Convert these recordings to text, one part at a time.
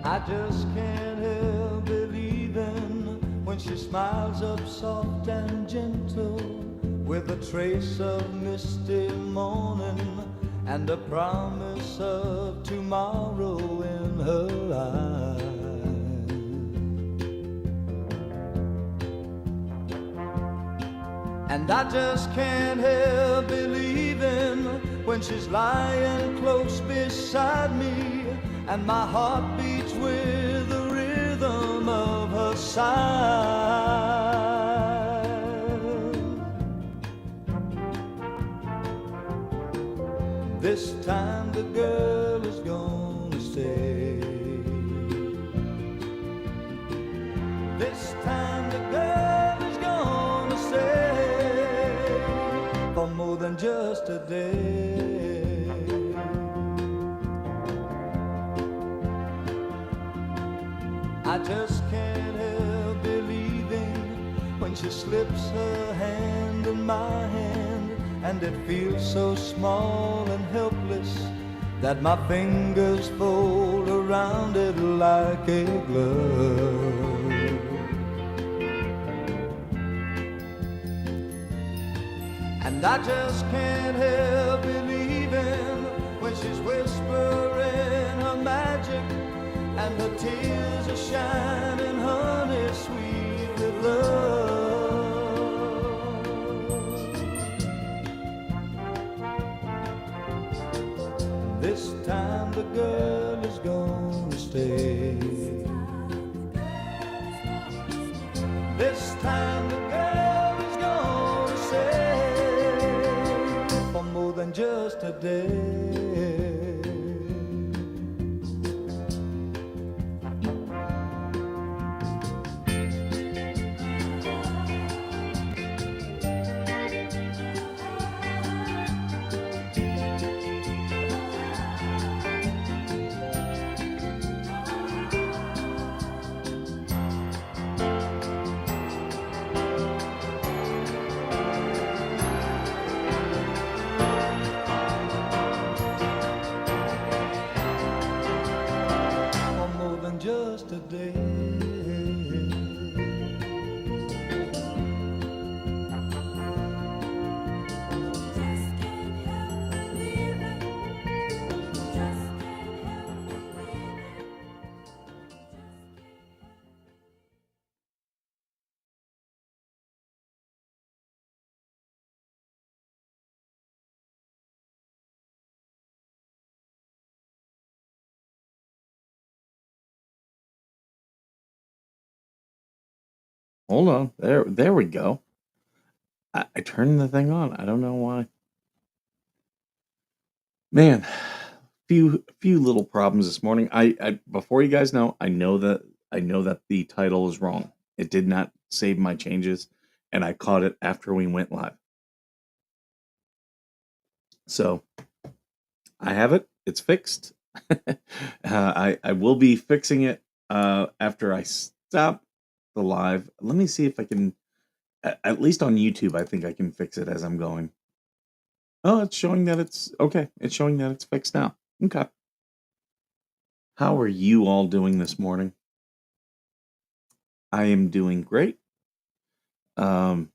I just can't help believing when she smiles up soft and gentle with a trace of misty morning and a promise of tomorrow in her eyes. And I just can't help believing when she's lying close beside me and my heart beats with the rhythm of her sigh. This time the girl is gonna stay. This time the girl is gonna stay for more than just a day. I just can't help believing when she slips her hand in my hand, and it feels so small and helpless that my fingers fold around it like a glove. And I just can't help believing when she's whispering her magic and her tears are shining honey sweet with love. This time the girl is gonna stay. This time the girl is gonna stay for more than just a day. Just a day. Hold on. There we go. I turned the thing on. I don't know why. Man, few little problems this morning. I before you guys know, I know that the title is wrong. It did not save my changes, and I caught it after we went live. So I have it. It's fixed. I will be fixing it after I stop the live. Let me see if I can. At least on YouTube, I think I can fix it as I'm going. Oh, it's showing that it's okay. It's showing that it's fixed now. Okay. How are you all doing this morning? I am doing great. Oh,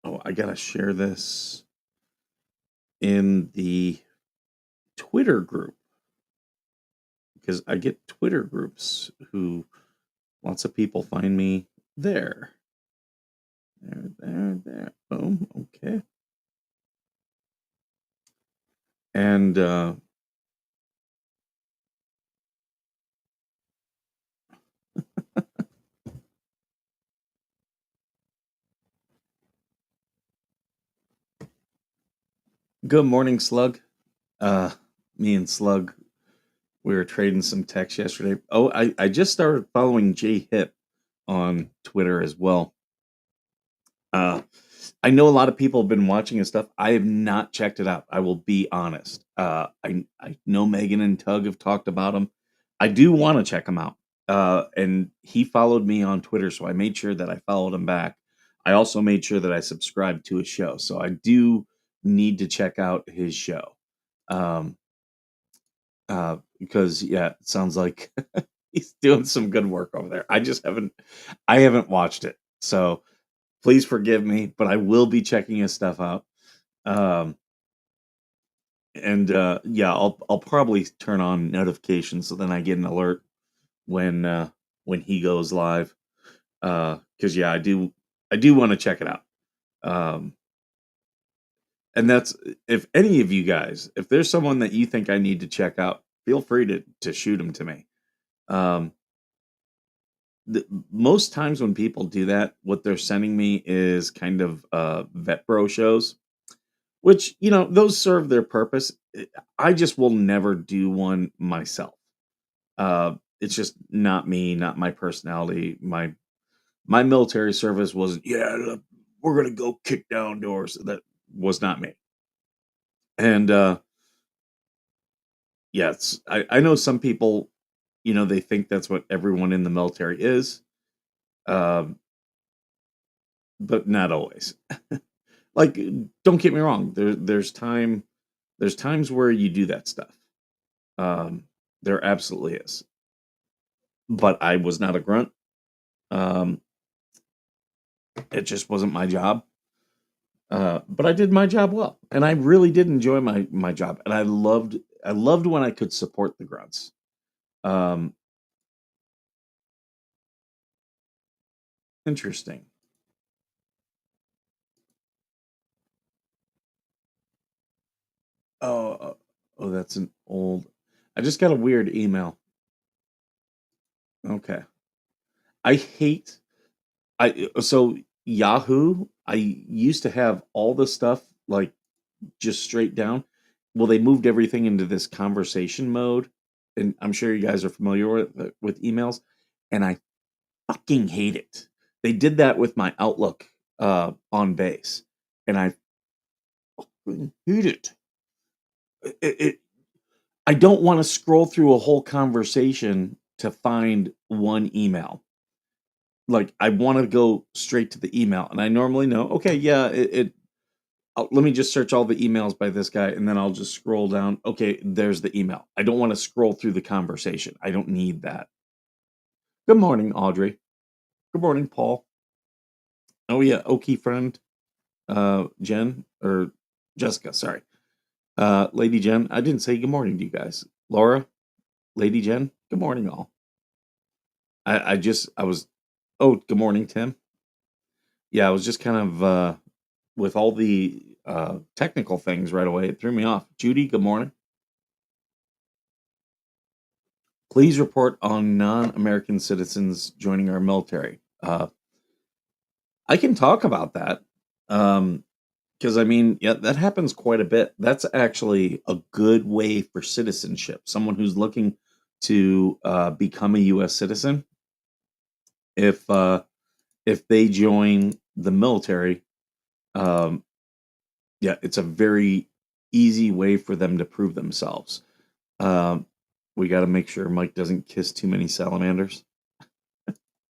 I gotta share this in the Twitter group because I get Twitter groups who lots of people find me there. There. Boom. Okay. And good morning, Slug. Me and Slug, we were trading some text yesterday. Oh, I just started following Jay Hip on Twitter as well. I know a lot of people have been watching his stuff. I have not checked it out. I will be honest. I know Megan and Tug have talked about him. I do want to check him out. And he followed me on Twitter, so I made sure that I followed him back. I also made sure that I subscribed to his show, so I do need to check out his show. Because yeah, it sounds like He's doing some good work over there. I haven't watched it. So please forgive me, but I will be checking his stuff out. Um, and yeah, I'll probably turn on notifications so then I get an alert when when he goes live. Because yeah, I do want to check it out. Um, and that's if any of you guys, if there's someone that you think I need to check out, feel free to shoot them to me. Um, most times when people do that, what they're sending me is kind of vet bro shows, which those serve their purpose. I just will never do one myself. It's just not me, not my personality. My military service wasn't. Yeah, look, we're gonna go kick down doors. That was not me. And yes, I know some people, they think that's what everyone in the military is, um, but not always. Like, don't get me wrong. There's times where you do that stuff. Um, there absolutely is. But I was not a grunt. Um, it just wasn't my job. But I did my job well, and I really did enjoy my job, and I loved when I could support the grunts. Um, Interesting. Oh, oh, that's an old. I just got a weird email. Okay, I hate. So Yahoo. I used to have all the stuff like just straight down. Well, they moved everything into this conversation mode, and I'm sure you guys are familiar with emails, and I fucking hate it. They did that with my Outlook on base, and I fucking hate it. I don't want to scroll through a whole conversation to find one email. Like I want to go straight to the email, and I normally know. Okay, yeah, let me just search all the emails by this guy, and then I'll just scroll down. Okay, there's the email. I don't want to scroll through the conversation. I don't need that. Good morning, Audrey. Good morning, Paul. Oh yeah, Okie friend, Jen or Jessica. Sorry, Lady Jen. I didn't say good morning to you guys. Laura, Lady Jen. Good morning, all. I was. Oh, good morning, Tim. Yeah, I was just kind of with all the technical things right away. It threw me off. Judy, good morning. Please report on non-American citizens joining our military. I can talk about that. Because I mean, yeah, that happens quite a bit. That's actually a good way for citizenship. Someone who's looking to become a U.S. citizen, if uh, if they join the military, um, yeah, it's a very easy way for them to prove themselves. Um, we got to make sure Mike doesn't kiss too many salamanders.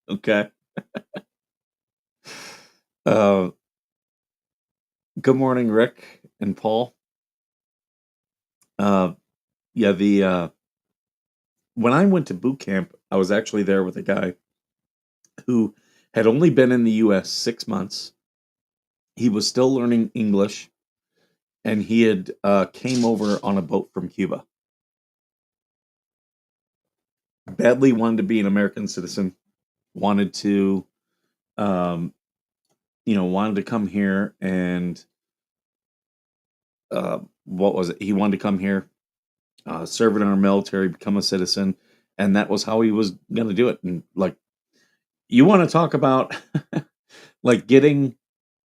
Okay. Uh, Good morning, Rick and Paul. Uh, yeah, the when I went to boot camp, I was actually there with a guy who had only been in the U.S. 6 months. He was still learning English, and he had came over on a boat from Cuba. Badly wanted to be an American citizen. Wanted to, um, wanted to come here and what was it? He wanted to come here, serve in our military, become a citizen, and that was how he was going to do it. And like, you want to talk about like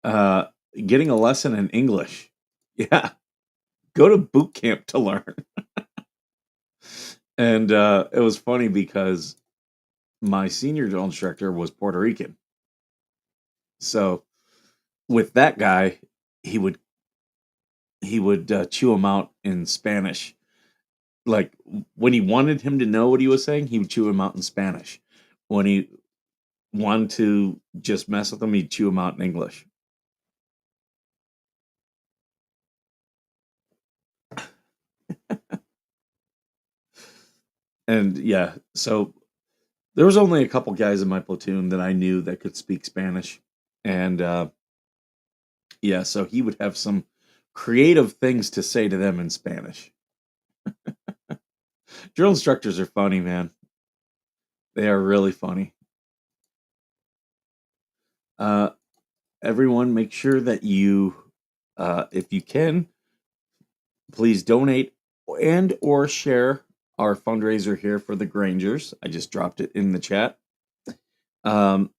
uh, getting a lesson in English? Yeah, go to boot camp to learn. And it was funny because my senior drill instructor was Puerto Rican. So with that guy, he would chew him out in Spanish. Like when he wanted him to know what he was saying, he would chew him out in Spanish. When he wanted to just mess with him, he'd chew him out in English. And yeah, so There was only a couple guys in my platoon that I knew that could speak Spanish, and yeah, so he would have some creative things to say to them in Spanish. Drill instructors are funny, man. They are really funny. Uh, Everyone, make sure that you, if you can, please donate and or share our fundraiser here for the Grangers. I just dropped it in the chat. Um,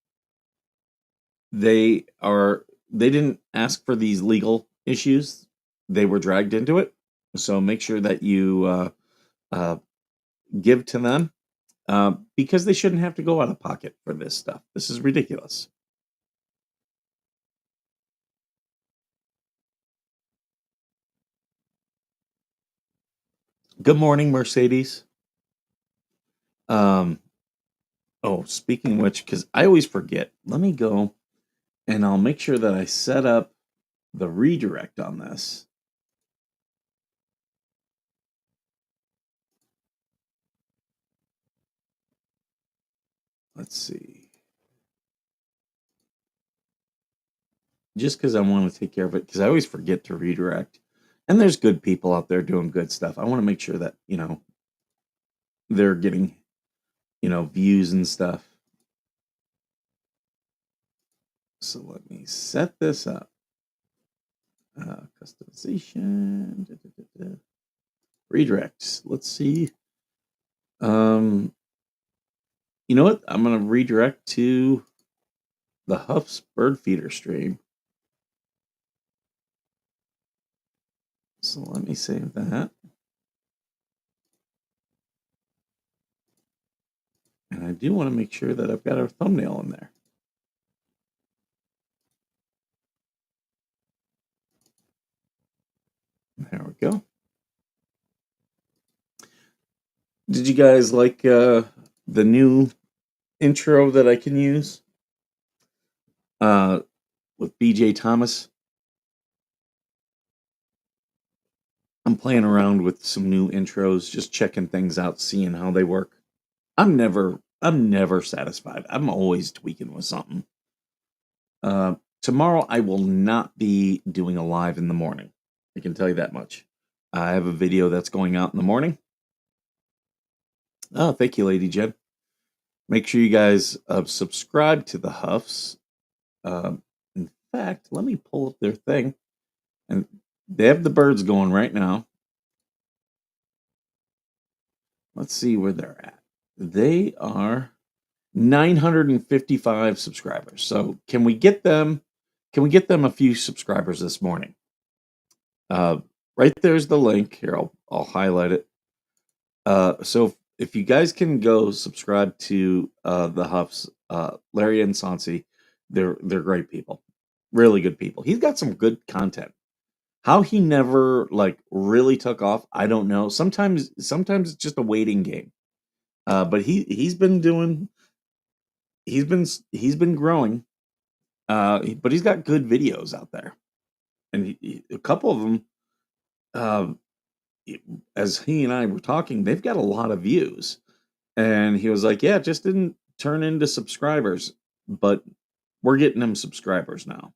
they are they didn't ask for these legal issues. They were dragged into it. So make sure that you uh, give to them because they shouldn't have to go out of pocket for this stuff. This is ridiculous. Good morning, Mercedes. Um, oh, speaking of which, because I always forget, let me go and I'll make sure that I set up the redirect on this. Let's see. Just because I want to take care of it, because I always forget to redirect. And there's good people out there doing good stuff. I want to make sure that, they're getting, views and stuff. So let me set this up. Customization. Redirects. Let's see. You know what? I'm going to redirect to the Huff's bird feeder stream. So let me save that. And I do want to make sure that I've got our thumbnail in there. There we go. Did you guys like the new intro that I can use with BJ Thomas? I'm playing around with some new intros, just checking things out, seeing how they work. I'm never satisfied. I'm always tweaking with something. Tomorrow I will not be doing a live in the morning. I can tell you that much. I have a video that's going out in the morning. Oh, thank you, Lady Jen. Make sure you guys subscribe to the Huffs. In fact, let me pull up their thing. And they have the birds going right now. Let's see where they're at. They are 955 subscribers. So can we get them? Can we get them a few subscribers this morning? Right there's the link. Here, I'll highlight it. So if you guys can go subscribe to the Huffs, Larry and Sansi, they're great people, really good people. He's got some good content. How he never like really took off, I don't know. Sometimes it's just a waiting game. But he's been growing. But he's got good videos out there, and a couple of them, uh, as he and I were talking, they've got a lot of views. And he was like, "Yeah, it just didn't turn into subscribers, but we're getting them subscribers now."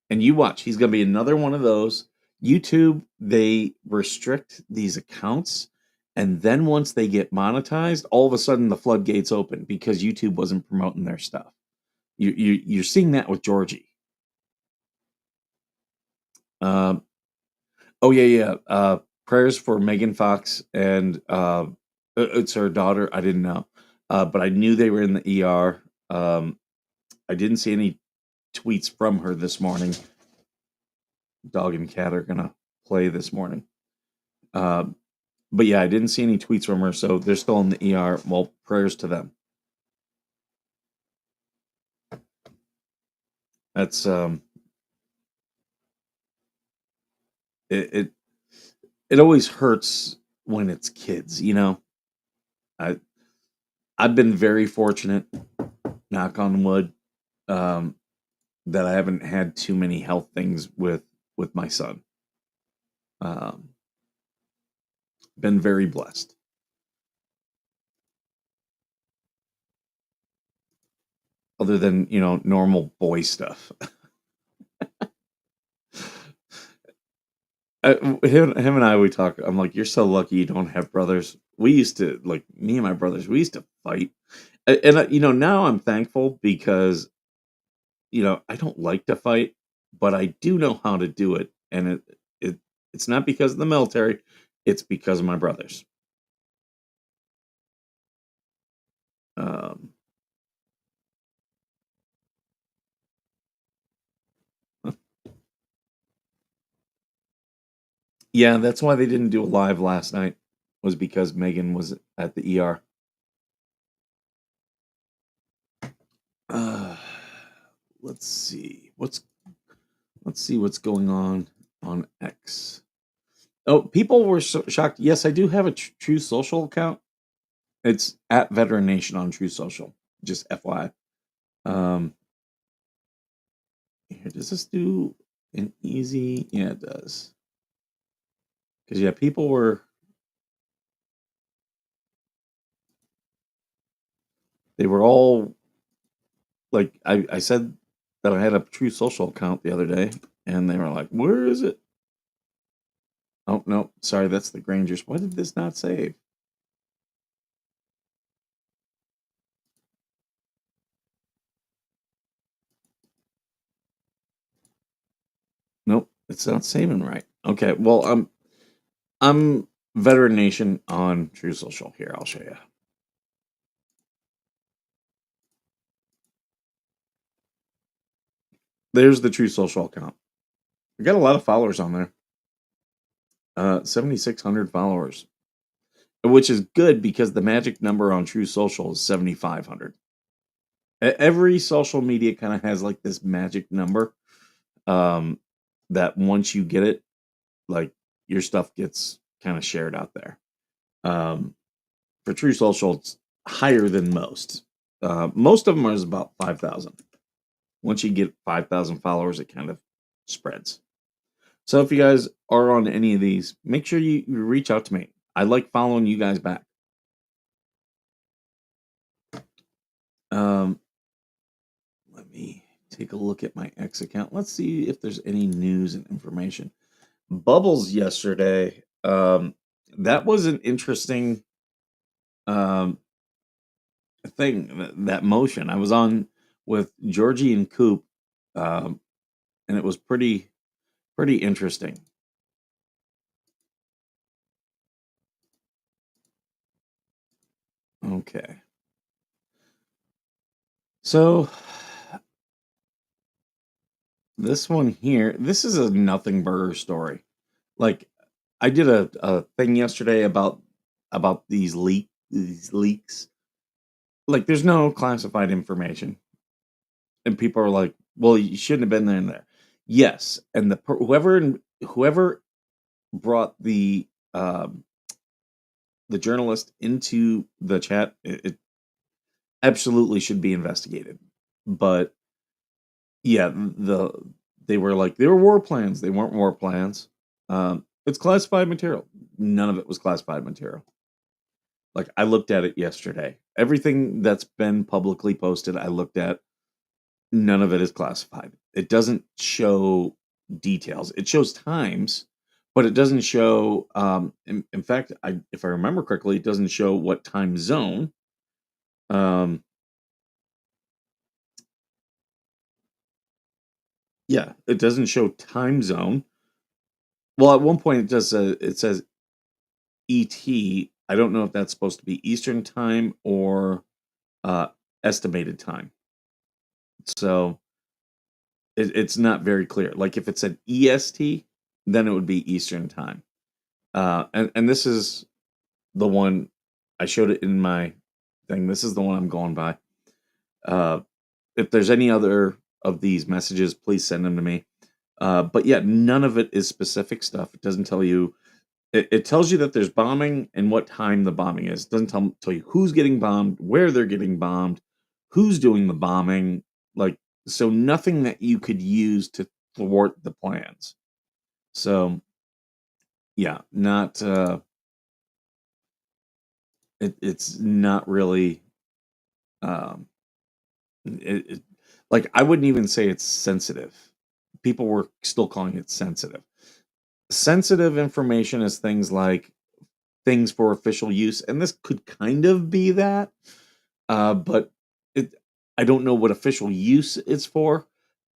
And you watch, he's going to be another one of those. YouTube, they restrict these accounts. And then once they get monetized, all of a sudden the floodgates open because YouTube wasn't promoting their stuff. You're seeing that with Georgie. Um, oh, yeah, yeah. Prayers for Megan Fox and it's her daughter. I didn't know. But I knew they were in the ER. I didn't see any tweets from her this morning. Dog and cat are gonna play this morning. But yeah, I didn't see any tweets from her, so they're still in the ER. Well, prayers to them. That's it, it it always hurts when it's kids, you know. I I've been very fortunate, knock on wood, um, that I haven't had too many health things with my son. Um, been very blessed. other than, normal boy stuff. Him and I, we talk. I'm like, you're so lucky you don't have brothers. We used to, like, me and my brothers, we used to fight. Now I'm thankful because, I don't like to fight, but I do know how to do it. And it's not because of the military, it's because of my brothers. Um, yeah, that's why they didn't do a live last night, was because Megan was at the ER. Uh, let's see. Let's see what's going on X. Oh, people were so shocked. Yes, I do have a True Social account. It's at Veteran Nation on True Social. Just FYI. Here, does this do an easy? Yeah, it does. Because yeah, people were they were all like, I said that I had a True Social account the other day, and they were like, "Where is it?" Oh no, sorry, that's the Grangers. Why did this not save? Nope, it's not saving right. Okay, well, I'm Veteran Nation on True Social. Here, I'll show you. There's the True Social account. We got a lot of followers on there. 7,600 followers, which is good because the magic number on True Social is 7,500. Every social media kind of has like this magic number, um, that once you get it, like, your stuff gets kind of shared out there. Um, for True Social, it's higher than most. Most of them is about 5,000. Once you get 5,000 followers, it kind of spreads. So if you guys are on any of these, make sure you reach out to me. I like following you guys back. Um, let me take a look at my X account. Let's see if there's any news and information. Bubbles yesterday. That was an interesting um, thing. That motion. I was on with Georgie and Coop, um, and it was pretty interesting. Okay, so this one here, this is a nothing burger story. Like, I did a thing yesterday about these leaks. Like, there's no classified information, and people are like, "Well, you shouldn't have been there in there." Yes, and whoever brought the journalist into the chat, it absolutely should be investigated. But yeah, they were like, they were war plans. They weren't war plans. It's classified material. None of it was classified material. Like, I looked at it yesterday. Everything that's been publicly posted, I looked at. None of it is classified. It doesn't show details. It shows times, but it doesn't show. In fact, if I remember correctly, it doesn't show what time zone. Um, yeah, it doesn't show time zone. Well, at one point it says ET. I don't know if that's supposed to be Eastern time or uh, estimated time. So it's not very clear. Like, if it said EST, then it would be Eastern time. And this is the one I showed it in my thing. This is the one I'm going by. Uh, if there's any other of these messages, please send them to me. But yeah, none of it is specific stuff. It doesn't tell you. It tells you that there's bombing and what time the bombing is. It doesn't tell you who's getting bombed, where they're getting bombed, who's doing the bombing. Like, so nothing that you could use to thwart the plans. So yeah, not it's not really um It like, I wouldn't even say it's sensitive. People were still calling it sensitive. Sensitive information is things like things for official use, and this could kind of be that, but it I don't know what official use it's for.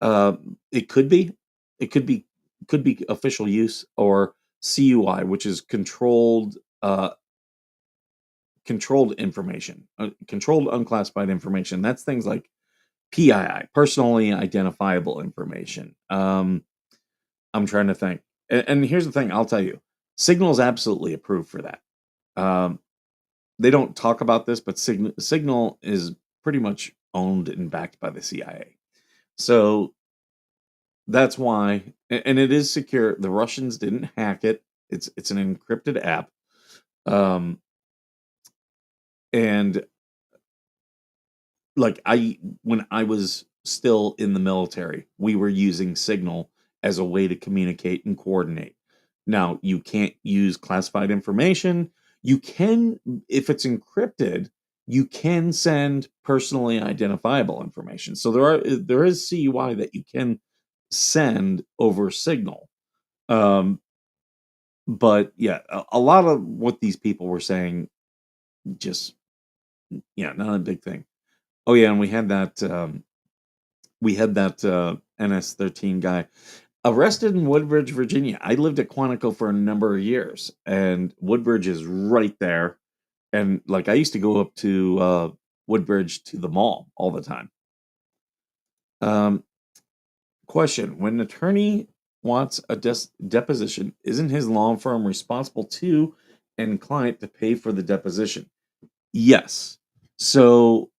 It could be. It could be official use or CUI, which is controlled information, controlled unclassified information. That's things like PII, personally identifiable information. I'm trying to think. And here's the thing, I'll tell you. Signal's absolutely approved for that. Um, they don't talk about this, but Signal is pretty much owned and backed by the CIA. So that's why, and it is secure. The Russians didn't hack it. It's an encrypted app. Um, and like when I was still in the military, we were using Signal as a way to communicate and coordinate. Now, you can't use classified information. You can, if it's encrypted, you can send personally identifiable information. So there is CUI that you can send over Signal. Um, but yeah, a lot of what these people were saying just yeah, not a big thing. Oh yeah, and we had that NS-13 guy arrested in Woodbridge, Virginia. I lived at Quantico for a number of years, and Woodbridge is right there. And like I used to go up to Woodbridge to the mall all the time. Um, Question: when an attorney wants a deposition, isn't his law firm responsible to and client to pay for the deposition? Yes. So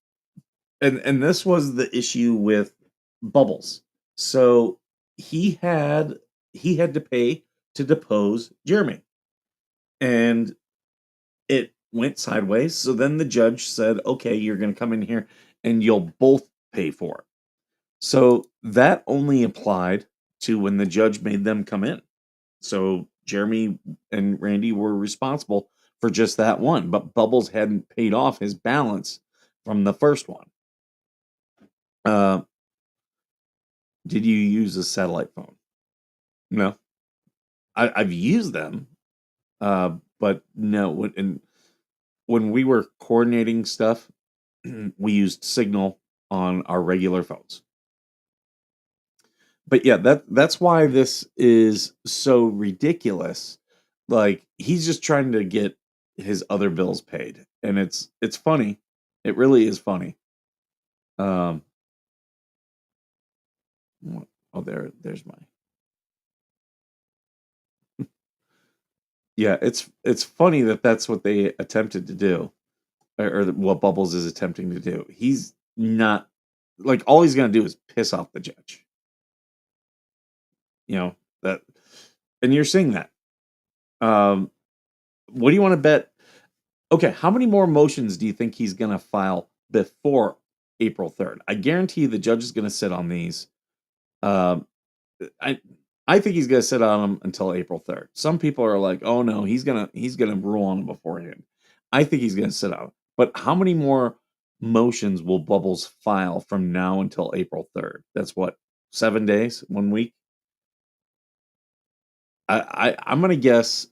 and this was the issue with Bubbles. So he had he had to pay to depose Jeremy, and it went sideways. So then the judge said, "Okay, you're going to come in here, and you'll both pay for it." So that only applied to when the judge made them come in. So Jeremy and Randy were responsible for just that one, but Bubbles hadn't paid off his balance from the first one. Uh, did you use a satellite phone? No, I've used them, but no. When we were coordinating stuff, we used Signal on our regular phones. But yeah, that's why this is so ridiculous. Like he's just trying to get his other bills paid, and it's funny. It really is funny. Um, oh, there's my yeah. It's funny that that's what they attempted to do, or what Bubbles is attempting to do. He's not like all he's gonna do is piss off the judge. You know that, and you're seeing that. Um, what do you want to bet? Okay, how many more motions do you think he's gonna file before April 3rd? I guarantee you the judge is gonna sit on these. Um, I I think he's gonna sit on them until April 3rd. Some people are like, "Oh no, he's gonna rule on them beforehand." I think he's gonna sit on 'em. But how many more motions will Bubbles file from now until April 3rd? That's what, 7 days, 1 week? I'm gonna guess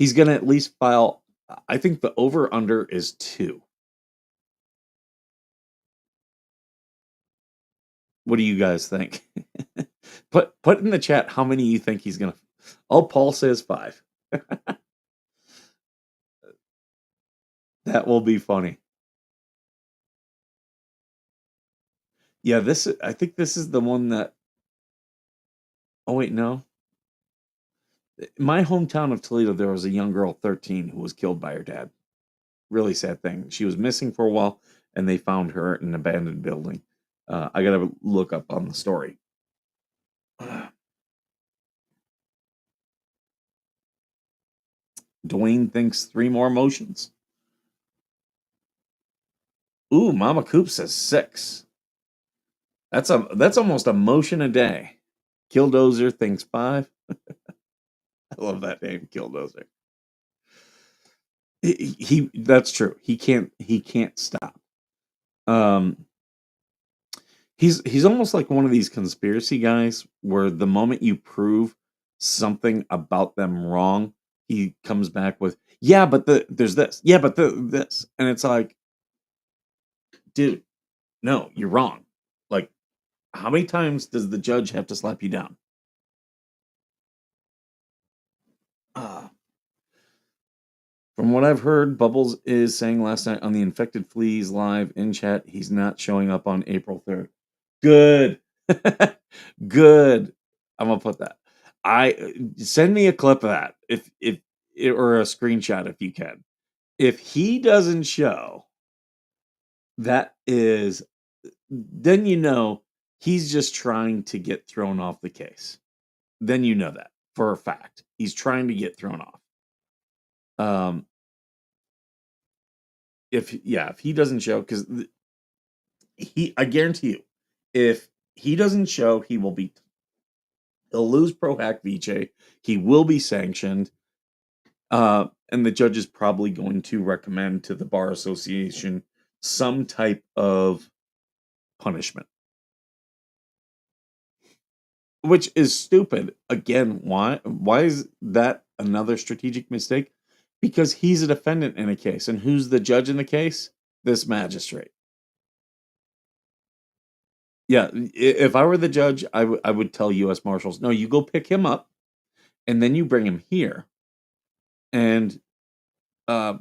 he's gonna at least file. I think the over under is 2. What do you guys think? Put in the chat how many you think he's gonna. Oh, Paul says 5. That will be funny. Yeah, I think this is the one that. Oh wait, no. In my hometown of Toledo, there was a young girl, 13, who was killed by her dad. Really sad thing. She was missing for a while, and they found her in an abandoned building. I gotta look up on the story. Dwayne thinks 3 more motions. Ooh, Mama Coop says 6. That's almost a motion a day. Killdozer thinks 5. I love that name, Killdozer. He, that's true. He can't stop. Um He's almost like one of these conspiracy guys where the moment you prove something about them wrong, he comes back with, "Yeah, but there's this. Yeah, but this." And it's like, "Dude, no, you're wrong." Like, how many times does the judge have to slap you down? Uh, from what I've heard, Bubbles is saying last night on the Infected Fleas live in chat, he's not showing up on April 3rd. Good. Good. I'm gonna put that. I send me a clip of that if or a screenshot if you can. If he doesn't show, that is then you know he's just trying to get thrown off the case. Then you know that for a fact. He's trying to get thrown off. Um if he doesn't show cuz he I guarantee you if he doesn't show, he'll lose Pro Hack Vice. He will be sanctioned. And the judge is probably going to recommend to the bar association some type of punishment, which is stupid. Again, why? Why is that another strategic mistake? Because he's a defendant in a case, and who's the judge in the case? This magistrate. Yeah, if I were the judge, I would tell U.S. Marshals, no, you go pick him up, and then you bring him here, and uh,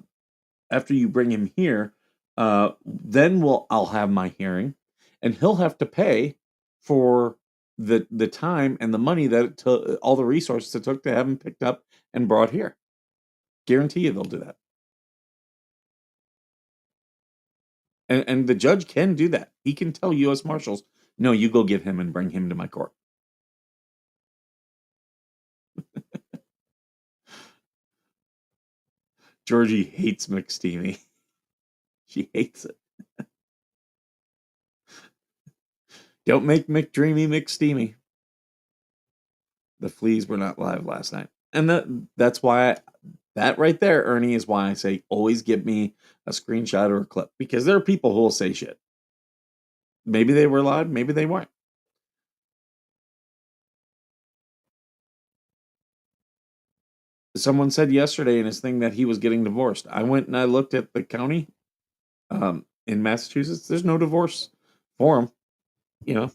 after you bring him here, then I'll have my hearing, and he'll have to pay for the time and the money that it took, all the resources it took to have him picked up and brought here. Guarantee you they'll do that, and the judge can do that. He can tell U.S. Marshals, no, you go get him and bring him to my court. Georgie hates McSteamy. She hates it. Don't make McDreamy McSteamy. The fleas were not live last night, and that's why that right there, Ernie, is why I say always give me a screenshot or a clip, because there are people who will say shit. Maybe they were live, maybe they weren't. Someone said yesterday in his thing that he was getting divorced. I went and I looked at the county in Massachusetts. There's no divorce for him. You know,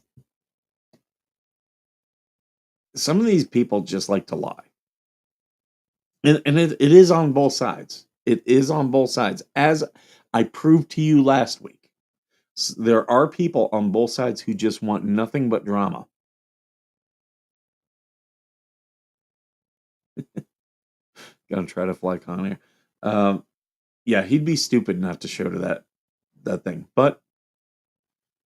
some of these people just like to lie, and it is on both sides. It is on both sides, as I proved to you last week. There are people on both sides who just want nothing but drama. Gonna try to fly Con Air. Yeah, he'd be stupid not to show to that thing, but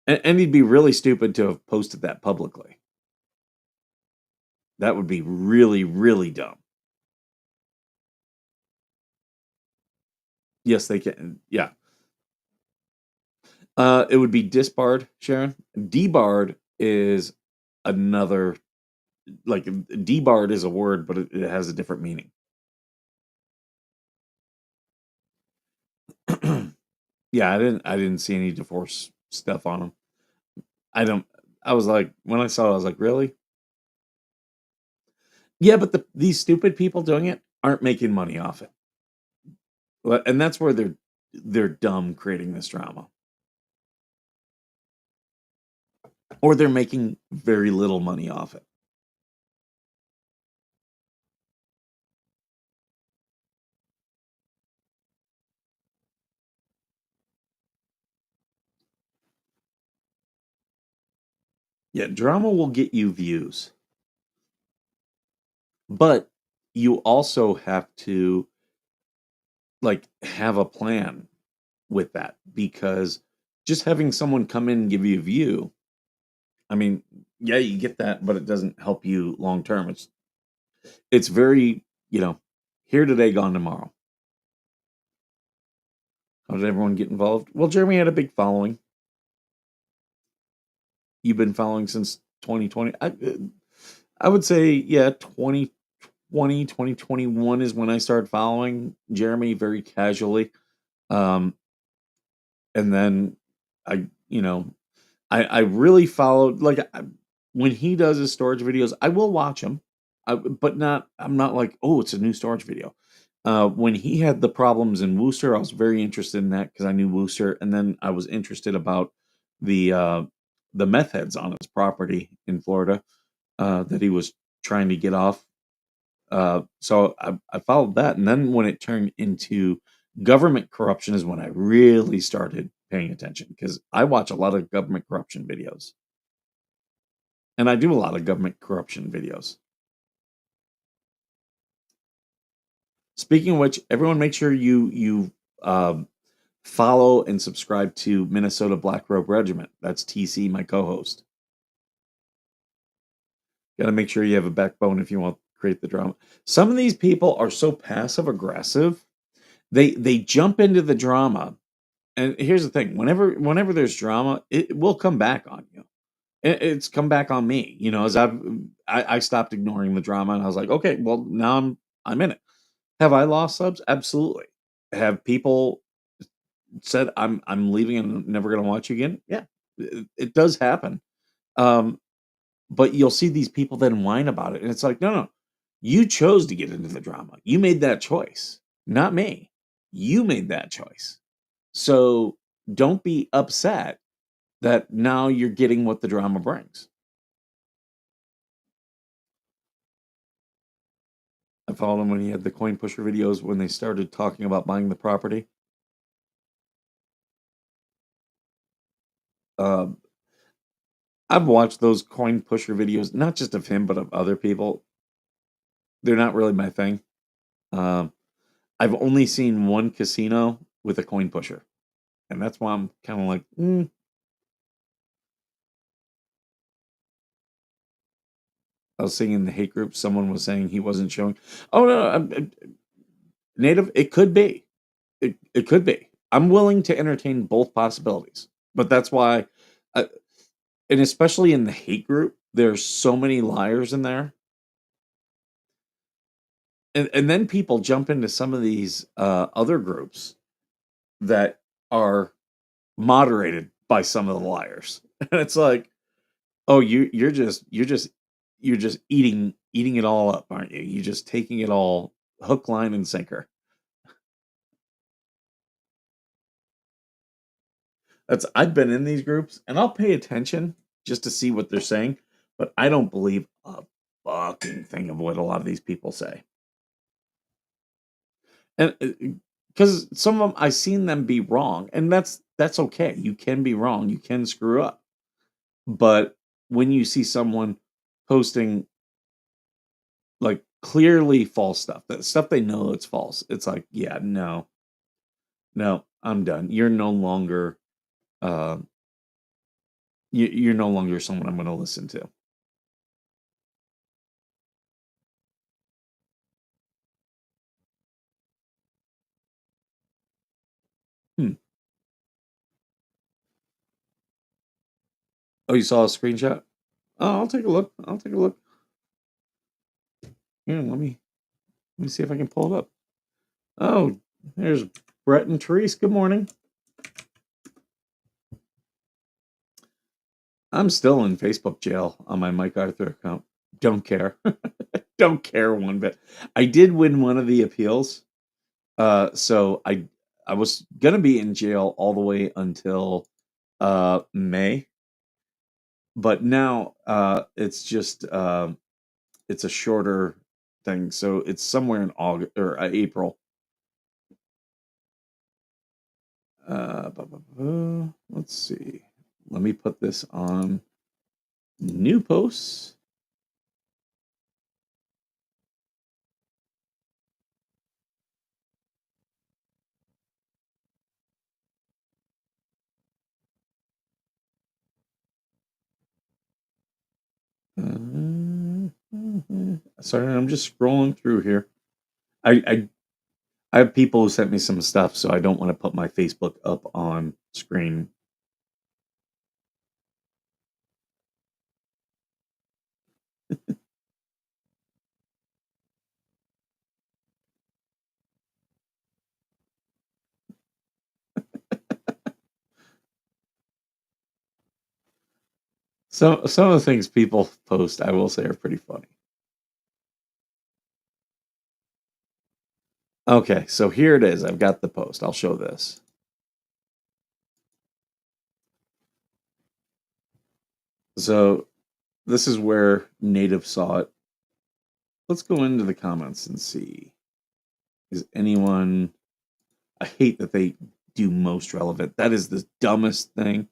and he'd be really stupid to have posted that publicly. That would be really, really dumb. Yes, they can. Yeah. It would be disbarred, Sharon. Debarred is another, like, debarred is a word, but it has a different meaning. Yeah, I didn't see any divorce stuff on him. I don't. I was like, when I saw it, I was like, really? Yeah, but these stupid people doing it aren't making money off it. And that's where they're dumb creating this drama. Or they're making very little money off it. Yeah, drama will get you views. But you also have to like have a plan with that, because just having someone come in and give you a view, I mean, yeah, you get that, but it doesn't help you long term. It's very, here today, gone tomorrow. How did everyone get involved? Well, Jeremy had a big following. You've been following since 2020. I would say, yeah, 2021 is when I started following Jeremy very casually. Um, and then I, I really followed when he does his storage videos, I will watch them, but not. I'm not like, oh, it's a new storage video. When he had the problems in Worcester, I was very interested in that because I knew Worcester, and then I was interested about the uh, the meth heads on his property in Florida that he was trying to get off. So I followed that, and then when it turned into government corruption is when I really started paying attention because I watch a lot of government corruption videos, and I do a lot of government corruption videos. Speaking of which, everyone make sure you follow and subscribe to Minnesota Black Robe Regiment. That's TC, my co-host. Got to make sure you have a backbone if you want to create the drama. Some of these people are so passive aggressive. They jump into the drama. And here's the thing: whenever there's drama, it will come back on you. It's come back on me. As I stopped ignoring the drama, and I was like, okay, well now I'm in it. Have I lost subs? Absolutely. Have people said I'm leaving and never going to watch you again? Yeah, it does happen. Um, but you'll see these people then whine about it, and it's like, no, no, you chose to get into the drama. You made that choice, not me. You made that choice. So don't be upset that now you're getting what the drama brings. I followed him when he had the coin pusher videos when they started talking about buying the property. Um, I've watched those coin pusher videos, not just of him, but of other people. They're not really my thing. Um, I've only seen one casino with a coin pusher, and that's why I'm kind of like, I was seeing in the hate group, someone was saying he wasn't showing. Oh no, native. It could be. It could be. I'm willing to entertain both possibilities, but that's why, uh, and especially in the hate group, there's so many liars in there, and then people jump into some of these other groups that are moderated by some of the liars, and it's like, oh, you're just eating it all up, aren't you? You're just taking it all hook, line, and sinker. I've been in these groups and I'll pay attention just to see what they're saying, but I don't believe a fucking thing of what a lot of these people say. And because some of them I've seen them be wrong, and that's okay. You can be wrong, you can screw up. But when you see someone posting like clearly false stuff, that stuff they know it's false, it's like, yeah, no, no, I'm done. You're no longer uh, you're no longer someone I'm going to listen to. Hmm. Oh, you saw a screenshot? Oh, I'll take a look. I'll take a look. Here, let me see if I can pull it up. Oh, there's Brett and Therese. Good morning. I'm still in Facebook jail on my Mike Arthur account. Don't care. Don't care one bit. I did win one of the appeals. So I was gonna be in jail all the way until May, but now it's just it's a shorter thing. So it's somewhere in August or April. Let's see. Let me put this on new posts. Sorry, I'm just scrolling through here. I I have people who sent me some stuff, so I don't want to put my Facebook up on screen. some of the things people post, I will say, are pretty funny. Okay, so here it is. I've got the post. I'll show this. So this is where Native saw it. Let's go into the comments and see. Is anyone... I hate that they do most relevant. That is the dumbest thing.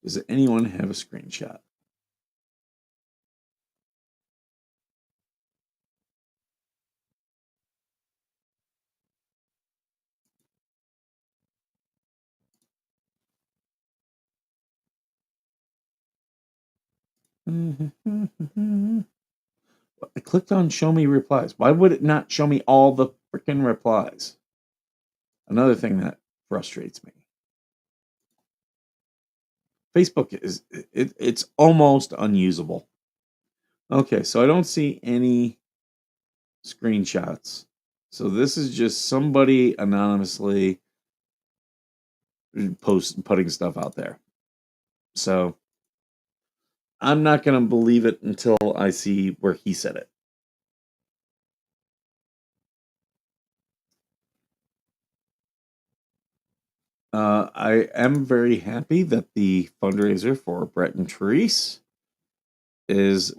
Does anyone have a screenshot? I clicked on show me replies. Why would it not show me all the freaking replies? Another thing that frustrates me. Facebook it's almost unusable. Okay, so I don't see any screenshots. So this is just somebody anonymously putting stuff out there. So I'm not going to believe it until I see where he said it. I am very happy that the fundraiser for Brett and Therese is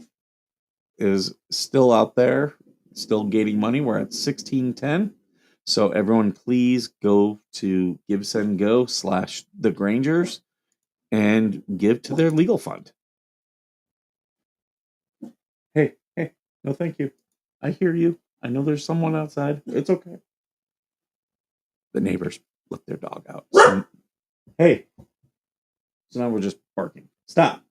still out there, still gating money. We're at 1610. So everyone, please go to GiveSendGo/The Grangers and give to their legal fund. Hey, no, thank you. I hear you. I know there's someone outside. It's okay. The neighbors let their dog out. So, hey. So now we're just barking. Stop.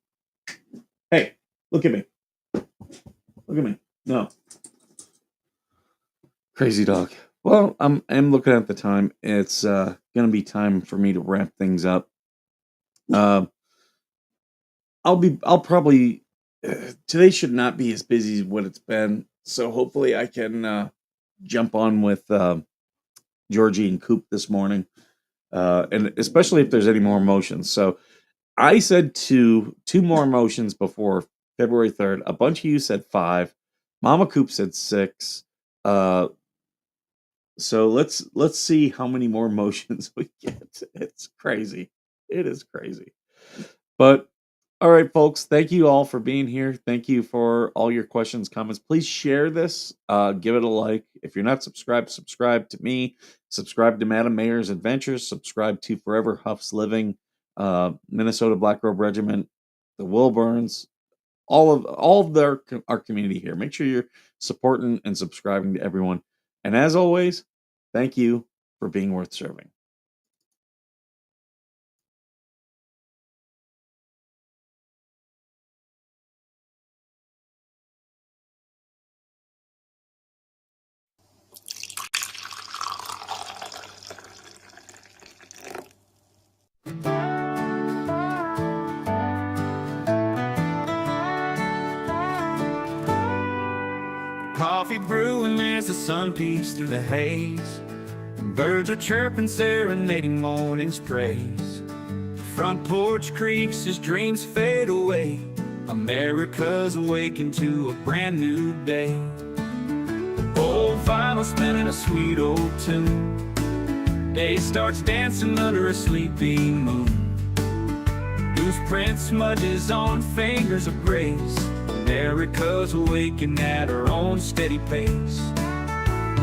Hey, look at me. Look at me. No. Crazy dog. Well, I'm looking at the time. It's gonna be time for me to wrap things up. I'll probably today should not be as busy as what it's been. So hopefully I can jump on with Georgie and Coop this morning. And especially if there's any more motions. So I said two more motions before February 3rd. A bunch of you said 5. Mama Coop said 6. So let's see how many more motions we get. It's crazy. It is crazy. But all right, folks, thank you all for being here. Thank you for all your questions, comments. Please share this. Give it a like. If you're not subscribed, subscribe to me. Subscribe to Madam Mayor's Adventures. Subscribe to Forever Huff's Living, Minnesota Black Robe Regiment, the Wilburns, all of our community here. Make sure you're supporting and subscribing to everyone. And as always, thank you for being worth serving. Coffee brewing as the sun peeks through the haze. Birds are chirping, serenading morning's praise. Front porch creaks as dreams fade away. America's awakened to a brand new day. Old vinyl spinning a sweet old tune. Day starts dancing under a sleepy moon. Loose print smudges on fingers of grace. America's awakening at her own steady pace.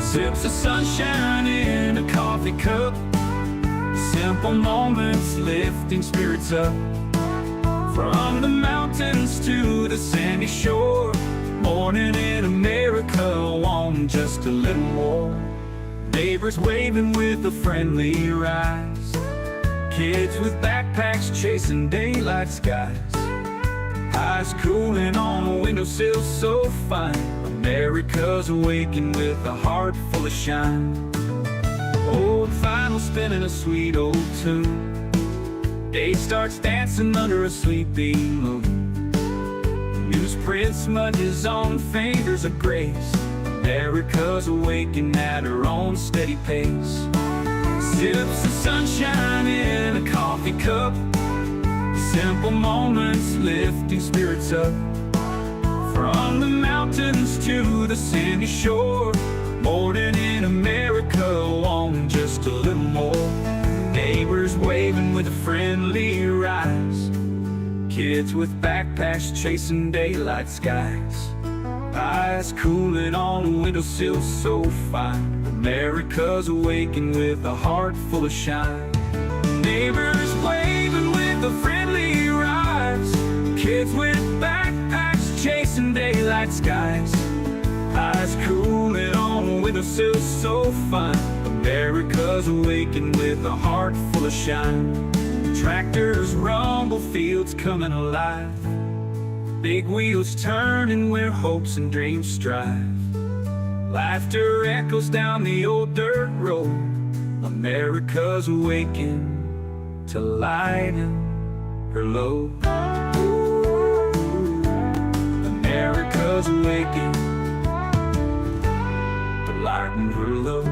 Sips of sunshine in a coffee cup. Simple moments lifting spirits up. From the mountains to the sandy shore. Morning in America, want just a little more. Neighbors waving with a friendly rise. Kids with backpacks chasing daylight skies. Eyes cooling on a windowsill so fine. America's awakened with a heart full of shine. Old vinyl spinning a sweet old tune. Day starts dancing under a sleepy moon. Newsprint smudges on fingers of grace. America's awakened at her own steady pace. Sips of sunshine in a coffee cup. Simple moments lifting spirits up. From the mountains to the sandy shore, morning in America, wanting just a little more. Neighbors waving with a friendly rise. Kids with backpacks chasing daylight skies. Eyes cooling on the windowsill so fine. America's awaking with a heart full of shine. Neighbors waving with a friendly rise. Kids with backpacks chasing daylight skies. Eyes cooling on the windowsill so fine. America's awaking with a heart full of shine. Tractors rumble, fields coming alive. Big wheels turning where hopes and dreams strive. Laughter echoes down the old dirt road. America's awaking to lighten her load. America's awaking to lighten her load.